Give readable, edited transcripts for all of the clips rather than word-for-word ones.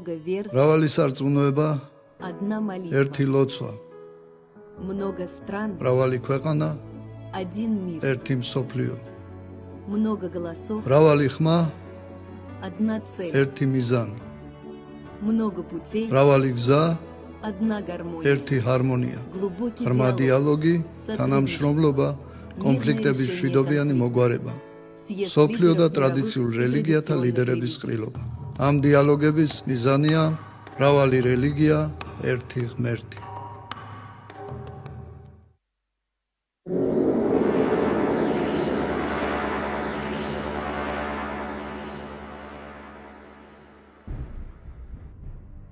много вер, მრავალი სარწმუნოება, одна молитва, ერთი ლოცვა, много стран, მრავალი ქვეყანა, один мир, ერთი მსოფლიო, много голосов, მრავალი ხმა, одна цель, ერთი მიზანი, много путей, მრავალი გზა, одна гармония, ერთი ჰარმონია, глубокий ღრმა диалог, დიალოგი, თანამშრომლობა, კონფლიქტების მშვიდობიანი მოგვარება, სოფლიო და ტრადიციულ რელიგიათა ლიდერების ყრილობა. ამ დიალოგების მიზანია მრავალი რელიგია, ერთი ღმერთი.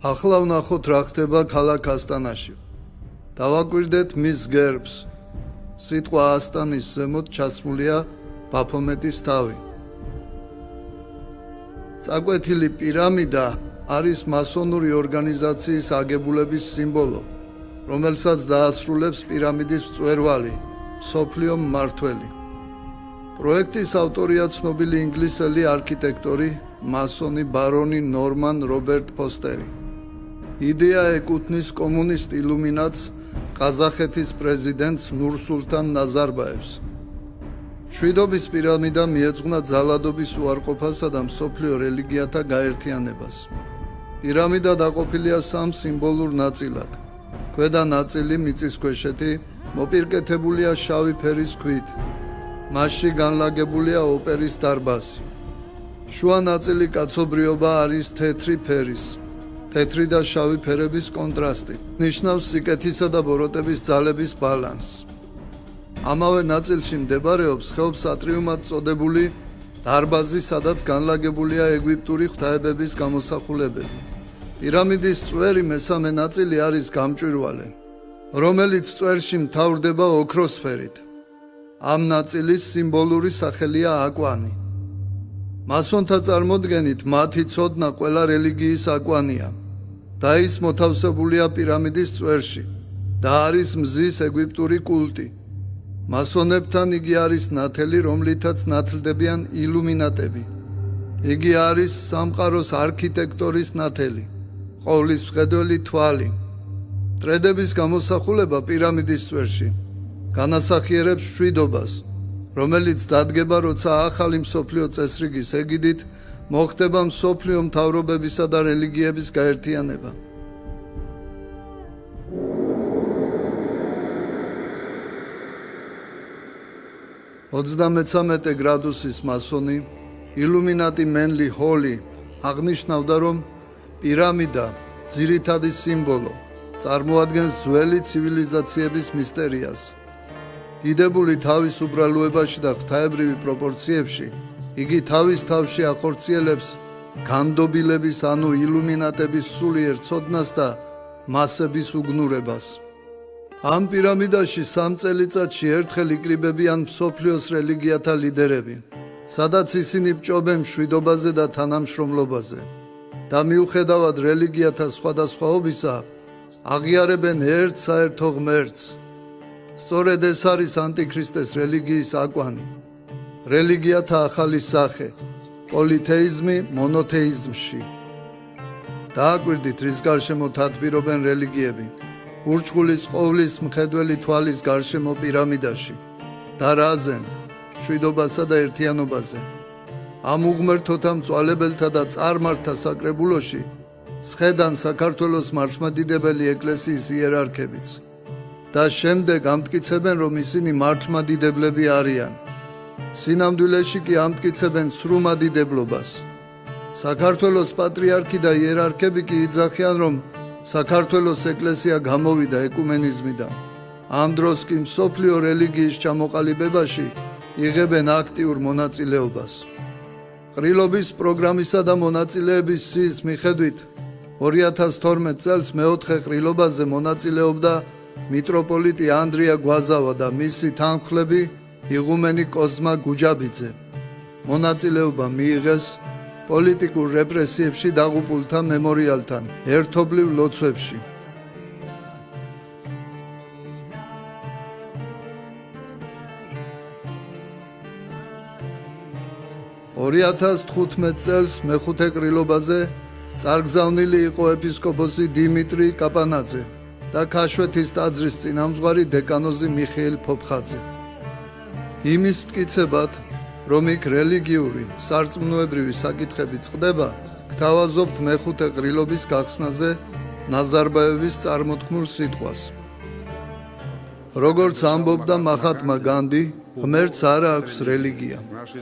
ახლა ვნახოთ რა ხდება ქალაქ ასტანაში. დავაკვირდეთ მის გერბს. სიტყვა ასტანის ზემოთ ჩასმულია ბაფომეტის თავი. წაკვეთილი პირამიდა არის მასონური ორგანიზაციის აგებულების სიმბოლო, რომელსაც დაასრულებს პირამიდის მწვერვალი, მსოფლიო მმართველი. პროექტის ავტორია ცნობილი ინგლისელი არქიტექტორი, მასონი ბარონი ნორმან რობერტ ფოსტერი. იდეა ეკუთვნის კომუნისტ ილუმინატს, ყაზახეთის პრეზიდენტს ნურსულთან ნაზარბაევს. მშვიდობის პირამიდა მიეძღვნა ძალადობის უარყოფასა და მსოფლიო რელიგიათა გაერთიანებას. პირამიდა დაყოფილია სამ სიმბოლურ ნაწილად. ქვედა ნაწილი მიწისქვეშეთი მოპირკეთებულია შავი ფერის ქვით. მასში განლაგებულია ოპერის დარბაზი. შუა ნაწილი კაცობრიობა არის თეთრი ფერის. თეთრი და შავი ფერების კონტრასტი ნიშნავს სიკეთისა და ბოროტების ძალების ბალანსს. ამავე ნაწილში მდებარეობს ხეობსატრიუმად წოდებული დარბაზი, სადაც განლაგებულია ეგვიპტური ღვთაებების გამოსახულებები. პირამიდის წვერი მესამე ნაწილი არის გამჭვირვალე, რომელიც წვერში მთავრდება ოქროსფერით. ამ ნაწილის სიმბოლური სახელია აკვანი. მასონთა წარმოდგენით მათი ცოდნა ყველა რელიგიის აკვანია და ის მოთავსებულია პირამიდის წვერში და არის მზის ეგვიპტური კულტი. მასონებთან იგი არის ნათელი, რომლითაც ნათლდებიან ილუმინატები. იგი არის სამყაროს არქიტექტორის ნათელი, ყოვლისმხედველი თვალი. მტრედების გამოსახულება პირამიდის წვერში განასახიერებს მშვიდობას, რომელიც დადგება, როცა ახალი მსოფლიო წესრიგის ეგიდით მოხდება მსოფლიო მთავრობებისა და რელიგიების გაერთიანება. –33 გრადუსის მასონი ილუმინატი მენლი ჰოლი აღნიშნავდა, რომ პირამიდა, ძირითადი სიმბოლო, წარმოადგენს ძველი ცივილიზაციების მისტერიას. დიდებული თავის უბრალოებაში და ღვთაებრივი პროპორციებში, იგი თავის თავში ახორციელებს განდობილების, ანუ ილუმინატების სულიერ ცოდნას და მასების უგნურებას. ამ პირამიდაში 3 წელიწადში ერთხელ იკრიბებიან მსოფლიოს რელიგიათა ლიდერები, სადაც ისინი ბჭობენ მშვიდობაზე და თანამშრომლობაზე და მიუხედავად რელიგიათა სხვადასხვაობისა, აღიარებენ ერთ საერთო ღმერთს. სწორედ ეს არის ანტიქრისტეს რელიგიის აკვანი. რელიგიათა ახალი სახე, პოლითეიზმი მონოთეიზმში. დააკვირდით, რის გარშემო თათბირობენ რელიგიები. ურჩხულის ყოვლის მხედველი თვალის გარშემო პირამიდაში და რაზე? მშვიდობასა და ერთიანობაზე. ამ უღმერთოთა მწვალებელთა და წარმართთა საკრებულოში სხედან საქართველოს მართლმადიდებელი ეკლესიის იერარქებიც და შემდეგ ამტკიცებენ, რომ ისინი მართლმადიდებლები არიან. სინამდვილეში კი ამტკიცებენ სრუმადიდებლობას. საქართველოს პატრიარქი და იერარქები კი იძახიან, რომ საქართველოს ეკლესია გამოვიდა ეკუმენიზმიდან. ამ დროს კი მსოფლიო რელიგიის ჩამოყალიბებაში იღებენ აქტიურ მონაწილეობას. ყრილობის პროგრამისა და მონაწილეების სიის მიხედვით 2012 წელს მეოთხე ყრილობაზე მონაწილეობდა მიტროპოლიტი ანდრია გვაზავა და მისი თანმხლები იღუმენი კოზმა გუჯაბიძე. მონაწილეობა მიიღეს პოლიტიკურ რეპრესიებში დაღუპულთა მემორიალთან ერთობლივ ლოცვებში. 2015 წელს მეხუთე ყრილობაზე წარგზავნილი იყო ეპისკოპოსი დიმიტრი კაპანაძე და ქაშვეთის ტაძრის წინამძღვარი დეკანოზი მიხეილ ფოფხაძე. იმის მტკიცებად, რომ იქ რელიგიური, სარწმუნოებრივი საკითხები წყდება, გთავაზობთ მეხუთე ყრილობის გახსნაზე ნაზარბაევის წარმოთქმულ სიტყვას. როგორც ამბობდა მაჰატმა განდი, ღმერთს არ აქვს რელიგია.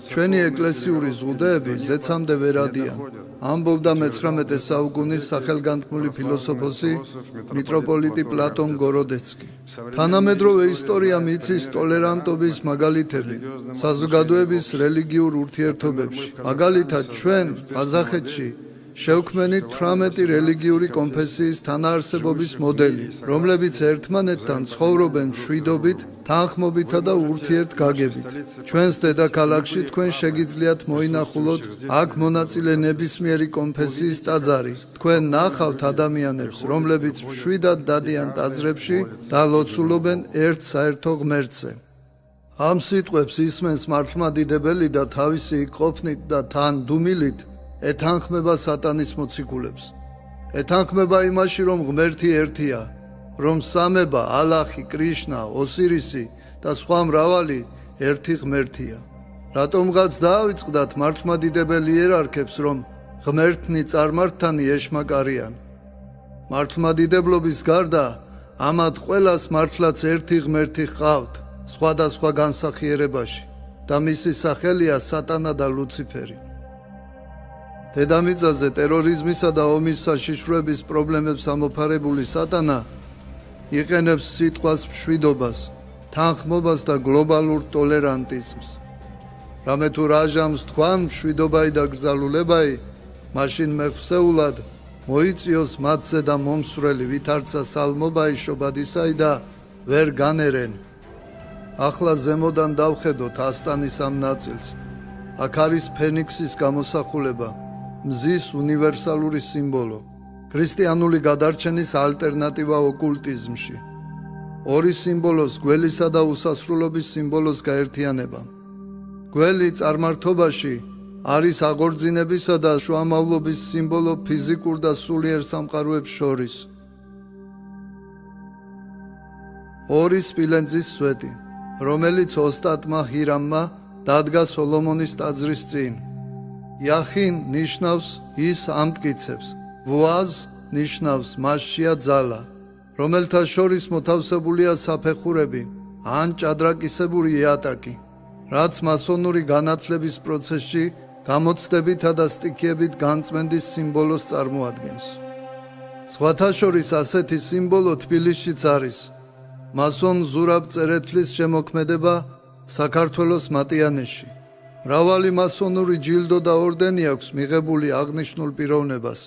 ჩვენი ეკლესიური ზღუდეები ზეცამდე ვერ ადიან, ამბობდა მე-19 საუკუნის სახელგანთქმული ფილოსოფოსი მიტროპოლიტი პლატონ გოროდეცკი. თანამედროვე ისტორია მიცის ტოლერანტობის მაგალითები საზოგადოების რელიგიურ ურთიერთობებში. მაგალითად, ჩვენ ყაზახეთში შევქმნით 18 რელიგიური კონფესიის თანაარსებობის მოდელი, რომლებიც ერთმანეთთან ცხოვრობენ მშვიდობით, თანხმობითა და ურთიერთგაგებით. ჩვენს დედაქალაქში თქვენ შეგიძლიათ მოინახულოთ აქ მონაწილე ნებისმიერი კონფესიის ტაძარი. თქვენ ნახავთ ადამიანებს, რომლებიც მშვიდად დადიან ტაძრებში და ლოცულობენ ერთ საერთო ღმერთზე. ამ სიტყვებს ისმენს მართლმადიდებელი და თავისი ყოფნით და თან დუმილით ეთანხმება სატანის მოციქულებს. ეთანხმება იმაში, რომ ღმერთი ერთია, რომ სამება, ალახი, კრიშნა, ოსირისი და სხვა მრავალი ერთი ღმერთია. რატომღაც დაავიწყდათ მართლმადიდებელი იერარქებს, რომ ღმერთნი წარმართანი ეშმაკარიან. მართლმადიდებლობის გარდა ამათ ყველას მართლაც ერთი ღმერთი ჰყავთ სხვადასხვა განსახიერებაში და მისი სახელია სატანა და ლუციფერი. დედამიწაზე ტერორიზმისა და ომის საშიშროების პრობლემებს ამოფარებული სატანა იყენებს სიტყვას მშვიდობას, თანხმობას და გლობალურ ტოლერანტიზმს. რამე თუ რაჟამს თქვან მშვიდობაი და გრძალულებაი, მაშინ მეხსეულად მოიწიოს მათზე და მომსვლელი ვითარცა სალმობაი შობადისაი და ვერ განერენ. ახლა ზემოდან დავხედოთ ასტანის ამ ნაწილს. აქ არის ფენიქსის გამოსახულება, მზის უნივერსალური სიმბოლო, ქრისტიანული გადარჩენის ალტერნატივა ოკულტიზმში. ორი სიმბოლოს, გველისა და უსასრულობის სიმბოლოს გაერთიანება. გველი წარმართობაში არის აღორძინებისა და შუამავლობის სიმბოლო ფიზიკურ და სულიერ სამყაროებს შორის. ორი სპილენძის სვეტი, რომელიც ოსტატმა ჰირამმა დადგა სოლომონის ტაძრის წინ. იახინ ნიშნავს ის ამტკიცებს, ვუაზ ნიშნავს მასშია ძალა, რომელთა შორის მოთავსებულია საფეხურები ან ჭადრაკისებური იატაკი, რაც მასონური განათლების პროცესში გამოცდებითა და სტიქიებით განწმენდის სიმბოლოს წარმოადგენს. სხვათა შორის ასეთი სიმბოლო თბილისშიც არის. მასონ ზურაბ წერეთლის შემოქმედება საქართველოს მატიანეში. მრავალი მასონური ჯილდო და ორდენი აქვს მიღებული აღნიშნულ პიროვნებას,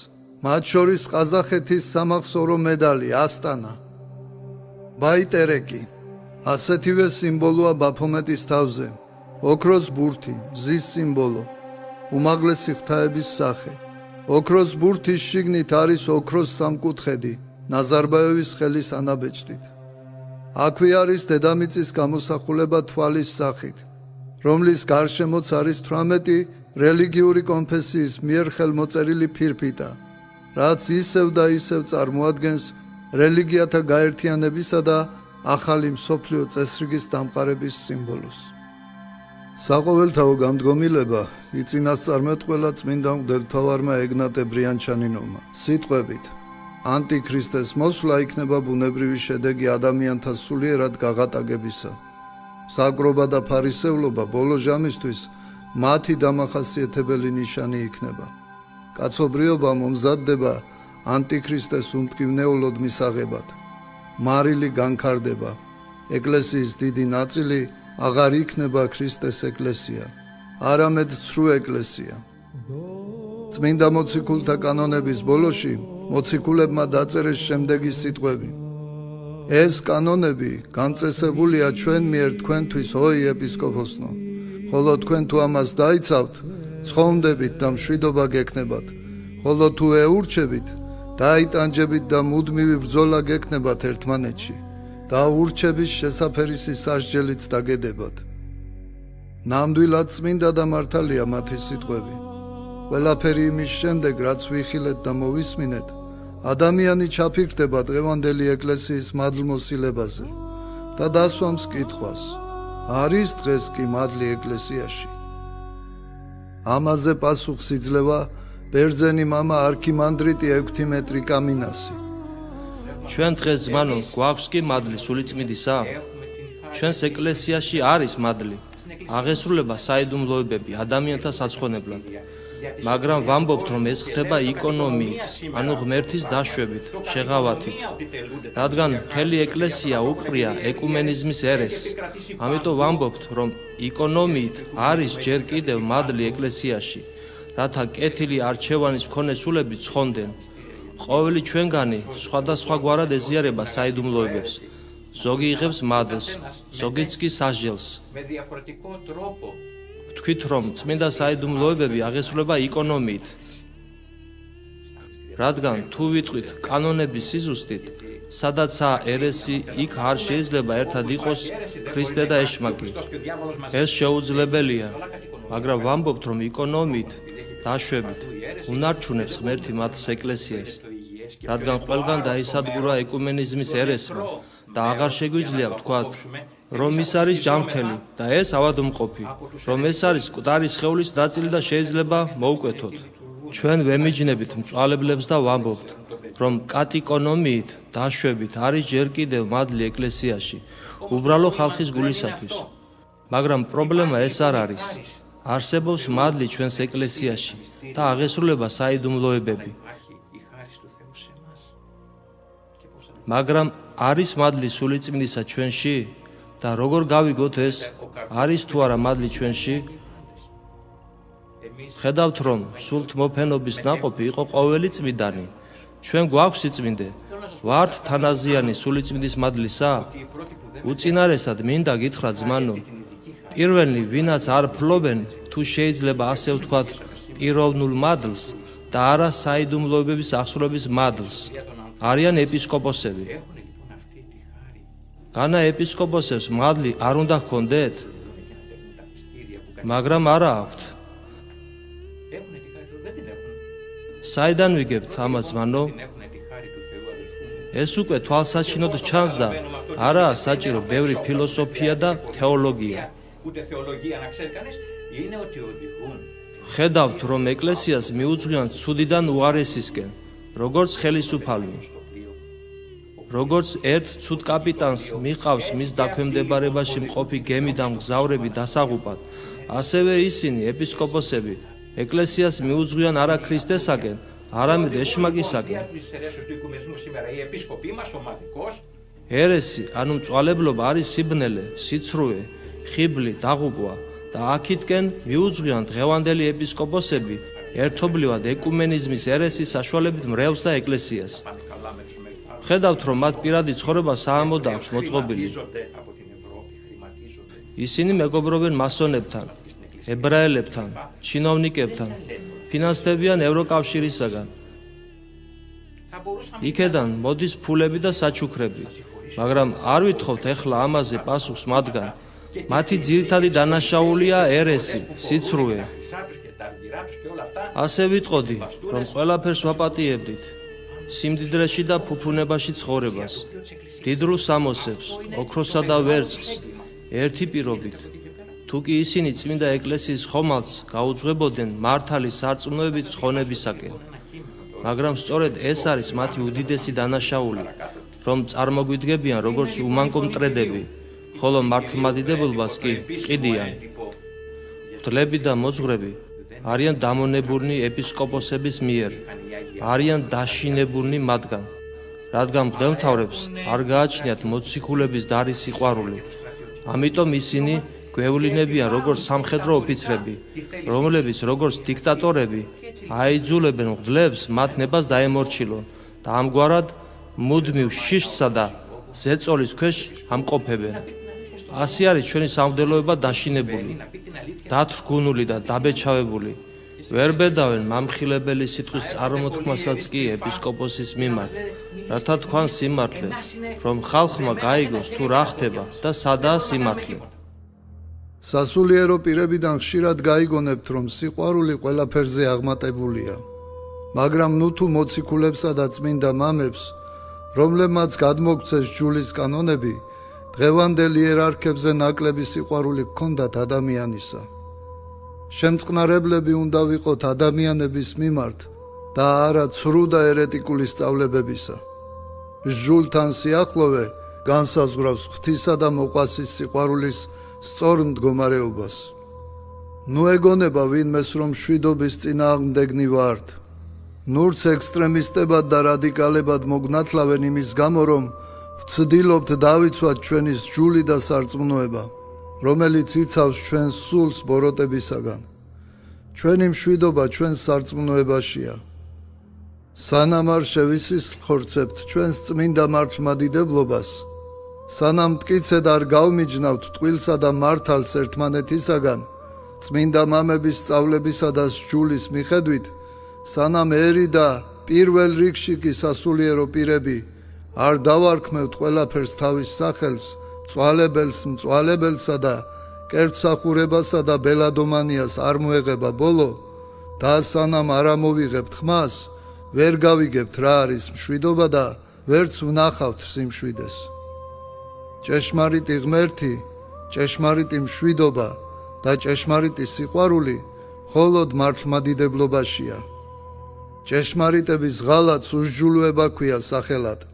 მათ შორის ყაზახეთის სამახსოვრო მედალი ასტანა. ბაიტერეკი ასეთივე სიმბოლოა ბაფომეტის თავზე, ოქროს ბურთი, მზის სიმბოლო, უმაღლესი ღვთაების სახე. ოქროს ბურთის შიგნით არის ოქროს სამკუთხედი, ნაზარბაევის ხელის ანაბეჭდით. აქვე არის დედამიწის გამოსახულება თვალის სახით, რომლის გარშემოც არის 18 რელიგიური კონფესიის მიერ ხელმოწერილი ფირფიტა, რაც ისევ და ისევ წარმოადგენს რელიგიათა გაერთიანებისა და ახალი მსოფლიო წესრიგის დამყარების სიმბოლოს. საყოველთაო გამდგომილება იწინასწარმეტყველა წმინდა მღვდელმთავარმა ეგნატე ბრიანჩანინოვმა სიტყვებით: ანტიქრისტეს მოსვლა იქნება ბუნებრივი შედეგი ადამიანთა სულიერად გაღატაკებისა. საგრობა და ფარისევლობა ბოლო ჟამისთვის მათი დამახასიათებელი ნიშანი იქნება. კაცობრიობა მომზადდება ანტიქრისტეს უმტკივნეულოდ მისაღებად. მარილი განქარდება. ეკლესიის დიდი ნაწილი აღარ იქნება ქრისტეს ეკლესია, არამედ ცრუ ეკლესია. წმინდა მოციქულთა კანონების ბოლოში მოციქულებმა დაწერეს შემდეგი სიტყვები: ეს კანონები განწესებულია ჩვენ მიერ თქვენთვის, ოი ეპისკოპოსნო, ხოლო თქვენ თუ ამას დაიცავთ, ცხონდებით და მშვიდობა გექნებათ, ხოლო თუ ეურჩებით, დაიტანჯებით და მუდმივი ბრძოლა გექნებათ ერთმანეთში და ურჩების შესაფერისი სასჯელიც დაგედებათ. ნამდვილად წმინდა და მართალია მათი სიტყვები. ყველაფერი იმის შემდეგ, რაც ვიხილეთ და მოვისმინეთ, ადამიანი ჩაფიქრდება დღევანდელი ეკლესიის მადლმოსილებაზე და დასვამს კითხვას: არის დღეს კი მადლი ეკლესიაში? ამაზე პასუხს იძლევა ბერძენი მამა არქიმანდრიტი ექვთიმეტრე კამინასი. ჩვენ დღეს ზმანო გვაქვს კი მადლი სულიწმიდისა? ჩვენს ეკლესიაში არის მადლი, აღესრულება საიდუმლოებები ადამიანთა საცხონებლად, მაგრამ ვამბობთ, რომ ეს ხდება იკონომიით, ანუ ღმერთის დაშვებით, შეღავათით, რადგან მთელი ეკლესია უყრია ეკუმენიზმის ერესს. ამიტომ ვამბობთ, რომ იკონომიით არის ჯერ კიდევ მადლი ეკლესიაში, რათა კეთილი არჩევანის მქონე სულები ცხონდნენ. ყოველი ჩვენგანი სხვადასხვაგვარად ეზიარება საიდუმლოებებს. ზოგი იღებს მადლს, ზოგიც კი სასჯელს. ვთქვით, რომ წმინდა საიდუმლოებები აღესრულება იკონომიით. რადგან თუ ვიტყვით კანონების სიზუსტით, სადაცაა ერესი, იქ არ შეიძლება ერთად იყოს ქრისტე და ეშმაკი. ეს შეუძლებელია, მაგრამ ვამბობთ, რომ იკონომიით, დაშვებით, უნარჩუნებს ღმერთი მათს ეკლესიას, რადგან ყველგან დაისადგურა ეკუმენიზმის ერესმა და აღარ შეგვიძლია ვთქვათ, რომ ის არის ჯანმრთელი და ეს ავადმყოფი, რომ ეს არის მკვდარი სხეულის ნაწილი და შეიძლება მოუკვეთოთ. ჩვენ ვემიჯნებით მწვალებლებს და ვამბობთ, რომ კატიკონომიით, დაშვებით არის ჯერ კიდევ მადლი ეკლესიაში, უბრალო ხალხის გულისათვის. მაგრამ პრობლემა ეს არ არის. არსებობს მადლი ჩვენს ეკლესიაში და აღესრულება საიდუმლოებები. მაგრამ არის მადლი სულიწმინდისა ჩვენში? და როგორ გავიგოთ ეს? არის თუ არა მადლი ჩვენში? ხედავთ, რომ სულთ მოფენობის ნაყოფი იყო ყოველი წმინდანი. ჩვენ გვაქვს სიწმინდე, ვართ თანაზიანი სულიწმინდის მადლისა? უწინარესად მინდა გითხრათ ზმანო, პირველნი ვინაც არ ფლობენ, თუ შეიძლება ასე ვთქვათ, პიროვნულ მადლს და არა საიდუმლოებების აღსრულების მადლს, არიან ეპისკოპოსები. განა ეპისკოპოსებს მადლი არ უნდა ჰქონდეთ? მაგრამ არა აქვთ. საიდან ვიგებთ ამას ზმანო? ეს უკვე თვალსაჩინოდ ჩანს და არაა საჭირო ბევრი ფილოსოფია და თეოლოგია. ხედავთ, რომ ეკლესიას მიუძღვიან ცუდიდან უარესისკენ, როგორც ხელისუფალნი. როგორც ერთ ცუდ კაპიტანს მიყავს მის დაქვემდებარებაში მყოფი გემი და მგზავრები დასაღუპად, ასევე ისინი, ეპისკოპოსები, ეკლესიას მიუძღვიან არა ქრისტესაკენ, არამედ ეშმაკისაკენ. ერესი, ანუ მწვალებლობა არის სიბნელე, სიცრუე, ხიბლი, დაღუპვა და აქითკენ მიუძღვიან დღევანდელი ეპისკოპოსები ერთობლივად ეკუმენიზმის ერესის საშუალებით მრევლს და ეკლესიას. ხედავთ, რომ მათ პირადი ცხოვრება საამოდ აქვს მოწყობილი. ისინი მეგობრობენ მასონებთან, ებრაელებთან, ჩინოვნიკებთან, ფინანსდებიან ევროკავშირისაგან. იქედან მოდის ფულები და საჩუქრები, მაგრამ არ ვითხოვთ ეხლა ამაზე პასუხს მათგან. მათი ძირითადი დანაშაულია ერესი, სიცრუე. ასე ვიტყოდი, რომ ყველაფერს ვაპატიებდით. სიმდიდრეში და ფუფუნებაში ცხოვრებას, დიდრულ სამოსებს, ოქროსა და ვერცხლს, ერთი პირობით. თუ კი ისინი წმინდა ეკლესიის ხომალდს გაუძღვებოდნენ მართალი სარწმუნოებით ცხონებისაკენ. მაგრამ სწორედ ეს არის მათი უდიდესი დანაშაული, რომ წარმოგვიდგებიან როგორც უმანკო მტრედები, ხოლო მართლმადიდებლობას კი ყიდიან. მღვდლები და მოძღვრები არიან დამონებურნი ეპისკოპოსების მიერ, არიან დაშინებურნი მათგან, რადგან მღვდელმთავრებს არ გააჩნიათ მოციქულების დარის სიყვარული. ამიტომ ისინი გვევლინებიან როგორც სამხედრო ოფიცრები, რომლებიც როგორც დიქტატორები აიძულებენ მღვდლებს მათ ნებას დაემორჩილონ და ამგვარად მუდმივ შიშსა და ზეწოლის ქვეშ ამყოფებენ. ასე არის ჩვენი სამღვდელოება დაშინებული, დათრგუნული და დაბეჭავებული. ვერ ბედავენ მამხილებელი სიტყვის წარმოთქმასაც კი ეპისკოპოსის მიმართ, რათა თქვან სიმართლე, რომ ხალხმა გაიგოს თუ რა ხდება და სადაა სიმართლე. სასულიერო პირებიდან ხშირად გაიგონებთ, რომ სიყვარული ყველაფერზე აღმატებულია. მაგრამ ნუ თუ მოციქულებსა და წმინდა მამებს, რომლებმაც გადმოგცეს ჯულის კანონები, დღევანდელ იერარქებზე ნაკლები სიყვარული ჰქონდათ ადამიანისა. შემწყნარებლები უნდა ვიყოთ ადამიანების მიმართ და არა ცრუ და ერეტიკული სწავლებებისა. ჟულთან სიახლოვე განსაზღვრავს ღვთისა და მოყვასის სიყვარულის სწორ მდგომარეობას. ნუ ეგონება ვინმეს, რომ მშვიდობის წინააღმდეგნი ვართ. ნურც ექსტრემისტებად და რადიკალებად მოგნათლავენ იმის გამო, რომ ვცდილობთ დავიცვათ ჩვენის ჯული და სარწმუნოება, რომელიც იცავს ჩვენს სულს ბოროტებისაგან. ჩვენი მშვიდობა ჩვენს სარწმუნოებაშია. სანამ არ შევისხლხორცებთ ჩვენს წმინდა მართლმადიდებლობას, სანამ მტკიცედ არ გავმიჯნავთ ტყუილსა და მართალს ერთმანეთისაგან, წმინდა მამების სწავლებისა და სჯულის მიხედვით, სანამ ერი და პირველ რიგში კი სასულიერო პირები არ დავარქმევთ ყველაფერს თავის სახელს, მწვალებელს მწვალებელსა და კერძსახურებასა და ბელადომანიას არ მოეღება ბოლო და სანამ არ ამოვიღებთ ხმას, ვერ გავიგებთ რა არის მშვიდობა და ვერც ვნახავთ სიმშვიდეს. ჭეშმარიტი ღმერთი, ჭეშმარიტი მშვიდობა და ჭეშმარიტი სიყვარული მხოლოდ მართლმადიდებლობაშია. ჭეშმარიტების ღალატს უსჯულოება ქვია სახელად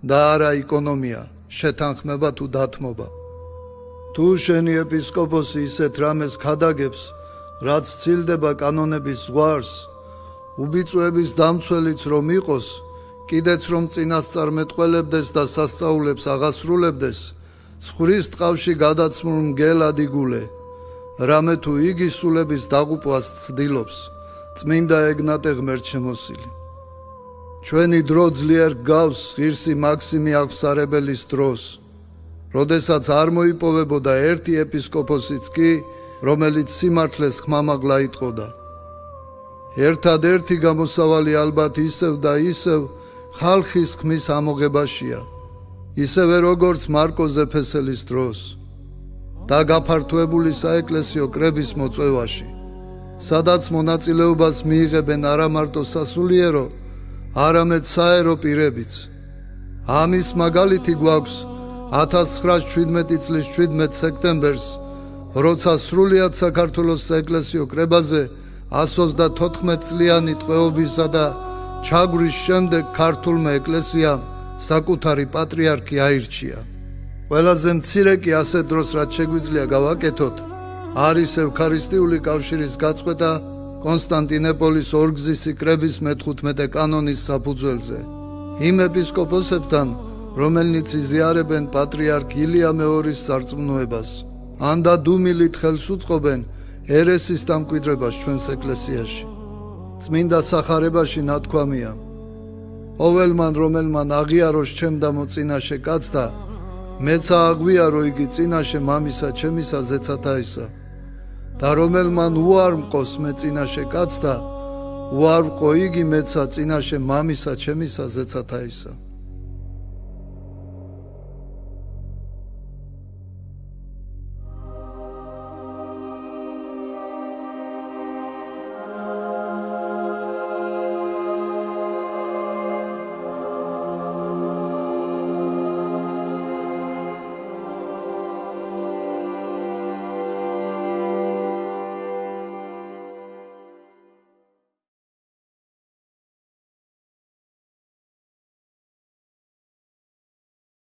და არა ეკონომია, შეთანხმება თუ დათმობა. თუ შენი ეპისკოპოსი ისეთ რამეს ქადაგებს, რაც ცილდება კანონების ზღვარს, უბიწოების დამცველიც რომ იყოს, კიდეც რომ წინასწარმეტყველებდეს და სასწაულებს აღასრულებდეს, ცხრის ტყავში გადაცმულ მგელად იგულე, რამე თუ იგი სულების დაღუპვას ცდილობს, წმინდა ეგნატე ღმერთშემოსილი. ჩვენი დრო ძლიერ გავს ღირსი მაქსიმი აღსარებელის დროს, როდესაც არ მოიპოვებოდა ერთი ეპისკოპოსიც კი, რომელიც სიმართლეს ხმამაღლა იტყოდა. ერთადერთი გამოსავალი ალბათ ისევ და ისევ ხალხის ხმის ამოღებაშია, ისევე როგორც მარკო ზეფესელის დროს და გაფართოებული საეკლესიო კრების მოწვევაში, სადაც მონაწილეობას მიიღებენ არა მარტო სასულიერო, არამედ საერო პირებიც. ამის მაგალითი გვაქვს 1917 წლის 17 სექტემბერს, როცა სრულიად საქართველოს საეკლესიო კრებაზე 134 წლიანი ტყვეობისა და ჩაგვრის შემდეგ ქართულმა ეკლესიამ საკუთარი პატრიარქი აირჩია. ყველაზე მცირე კი ასე დროს რაც შეგვიძლია გავაკეთოთ, არის ევქარისტიული კავშირის გაწყვეტა კონსტანტინეპოლის ორგზისი კრების მე-15 კანონის საფუძველზე. იმ ეპისკოპოსებთან, რომელნიც იზიარებენ პატრიარქ ილია მეორის სარწმუნოებას, ან და დუმილით ხელს უწყობენ ერესის დამკვიდრებას ჩვენს ეკლესიაში. წმინდა სახარებაში ნათქვამია: ყოველმან რომელმან აღიაროს ჩემ და მოწინაშე კაცთა, მეცა აღვიარო იგი წინაშე მამისა ჩემისა ზეცათაისა და რომელმან უარ მყოს მე წინაშე კაცთა, უარ მყო იგი მეცა წინაშე მამისა ჩემისა ზეცათაისა.